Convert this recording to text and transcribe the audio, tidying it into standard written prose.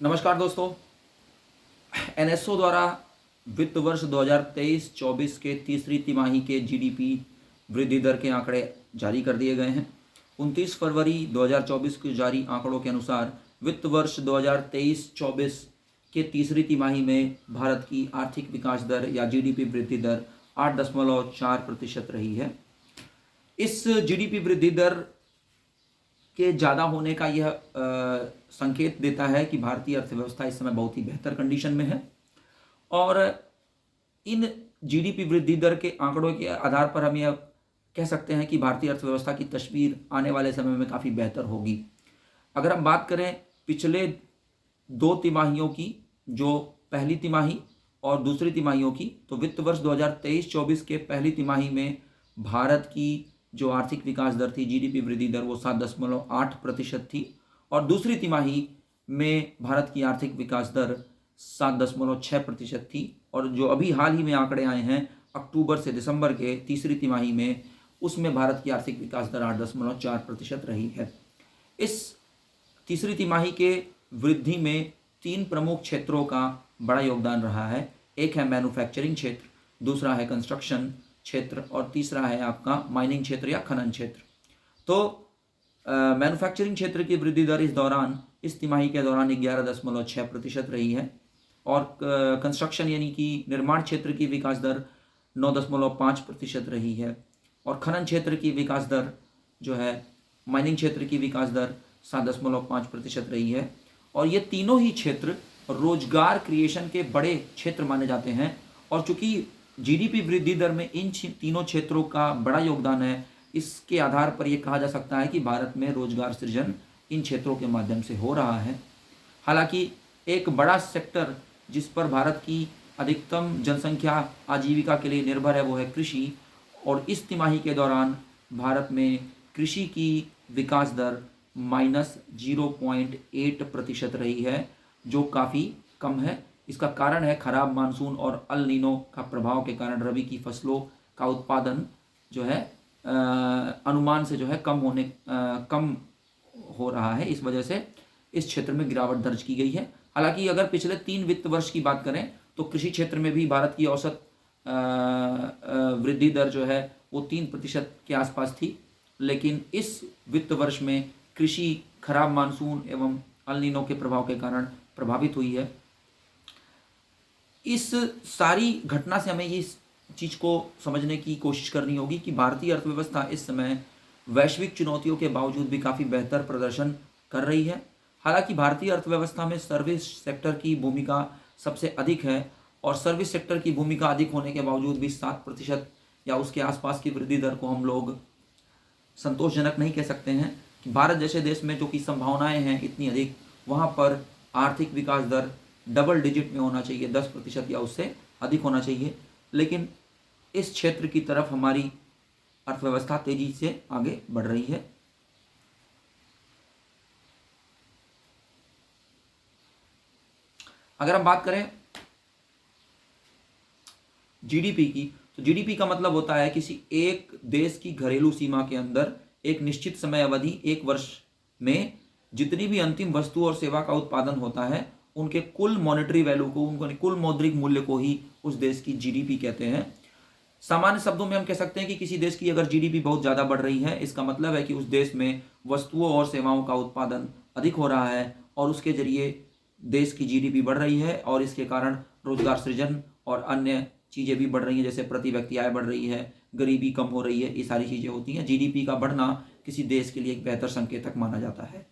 नमस्कार दोस्तों। एनएसओ द्वारा वित्त वर्ष 2023-24 के तीसरी तिमाही के जीडीपी वृद्धि दर के आंकड़े जारी कर दिए गए हैं। 29 फरवरी 2024 को जारी आंकड़ों के अनुसार वित्त वर्ष 2023-24 के तीसरी तिमाही में भारत की आर्थिक विकास दर या जीडीपी वृद्धि दर 8.4% रही है। इस जीडीपी वृद्धि दर के ज़्यादा होने का यह संकेत देता है कि भारतीय अर्थव्यवस्था इस समय बहुत ही बेहतर कंडीशन में है और इन जीडीपी वृद्धि दर के आंकड़ों के आधार पर हम यह कह सकते हैं कि भारतीय अर्थव्यवस्था की तस्वीर आने वाले समय में काफ़ी बेहतर होगी। अगर हम बात करें पिछले दो तिमाहियों की, जो पहली तिमाही और दूसरी तिमाहियों की, तो वित्त वर्ष 2023-24 के पहली तिमाही में भारत की जो आर्थिक विकास दर थी, जीडीपी वृद्धि दर, वो 7.8% थी और दूसरी तिमाही में भारत की आर्थिक विकास दर 7.6% थी। और जो अभी हाल ही में आंकड़े आए हैं अक्टूबर से दिसंबर के तीसरी तिमाही में, उसमें भारत की आर्थिक विकास दर 8.4% रही है। इस तीसरी तिमाही के वृद्धि में तीन प्रमुख क्षेत्रों का बड़ा योगदान रहा है। एक है मैन्युफैक्चरिंग क्षेत्र, दूसरा है कंस्ट्रक्शन क्षेत्र और तीसरा है आपका माइनिंग क्षेत्र या खनन क्षेत्र। तो मैन्युफैक्चरिंग क्षेत्र की वृद्धि दर इस तिमाही के दौरान 11.6% रही है और कंस्ट्रक्शन यानी कि निर्माण क्षेत्र की विकास दर 9.5% रही है और खनन क्षेत्र की विकास दर जो है, माइनिंग क्षेत्र की विकास दर 7.5% रही है। और ये तीनों ही क्षेत्र रोजगार क्रिएशन के बड़े क्षेत्र माने जाते हैं और चूंकि जीडीपी वृद्धि दर में इन तीनों क्षेत्रों का बड़ा योगदान है, इसके आधार पर यह कहा जा सकता है कि भारत में रोजगार सृजन इन क्षेत्रों के माध्यम से हो रहा है। हालांकि एक बड़ा सेक्टर जिस पर भारत की अधिकतम जनसंख्या आजीविका के लिए निर्भर है वो है कृषि, और इस तिमाही के दौरान भारत में कृषि की विकास दर -0.8% रही है, जो काफ़ी कम है। इसका कारण है खराब मानसून और अल नीनो का प्रभाव के कारण रबी की फसलों का उत्पादन जो है अनुमान से जो है कम हो रहा है। इस वजह से इस क्षेत्र में गिरावट दर्ज की गई है। हालांकि अगर पिछले 3 वित्त वर्ष की बात करें तो कृषि क्षेत्र में भी भारत की औसत वृद्धि दर जो है वो 3% के आसपास थी, लेकिन इस वित्त वर्ष में कृषि खराब मानसून एवं अल नीनो के प्रभाव के कारण प्रभावित हुई है। इस सारी घटना से हमें इस चीज़ को समझने की कोशिश करनी होगी कि भारतीय अर्थव्यवस्था इस समय वैश्विक चुनौतियों के बावजूद भी काफ़ी बेहतर प्रदर्शन कर रही है। हालांकि भारतीय अर्थव्यवस्था में सर्विस सेक्टर की भूमिका सबसे अधिक है और सर्विस सेक्टर की भूमिका अधिक होने के बावजूद भी 7% या उसके आसपास की वृद्धि दर को हम लोग संतोषजनक नहीं कह सकते हैं। कि भारत जैसे देश में जो कि संभावनाएं हैं इतनी अधिक, वहाँ पर आर्थिक विकास दर डबल डिजिट में होना चाहिए, 10% या उससे अधिक होना चाहिए, लेकिन इस क्षेत्र की तरफ हमारी अर्थव्यवस्था तेजी से आगे बढ़ रही है। अगर हम बात करें जीडीपी की, तो जीडीपी का मतलब होता है किसी एक देश की घरेलू सीमा के अंदर एक निश्चित समय अवधि, एक वर्ष में जितनी भी अंतिम वस्तु और सेवा का उत्पादन होता है, उनके कुल मॉनेटरी वैल्यू को, उनके कुल मौद्रिक मूल्य को ही उस देश की जीडीपी कहते हैं। सामान्य शब्दों में हम कह सकते हैं कि किसी देश की अगर जीडीपी बहुत ज़्यादा बढ़ रही है, इसका मतलब है कि उस देश में वस्तुओं और सेवाओं का उत्पादन अधिक हो रहा है और उसके जरिए देश की जीडीपी बढ़ रही है और इसके कारण रोजगार सृजन और अन्य चीज़ें भी बढ़ रही हैं, जैसे प्रति व्यक्ति आय बढ़ रही है, गरीबी कम हो रही है, ये सारी चीज़ें होती हैं। जीडीपी का बढ़ना किसी देश के लिए एक बेहतर संकेतक माना जाता है।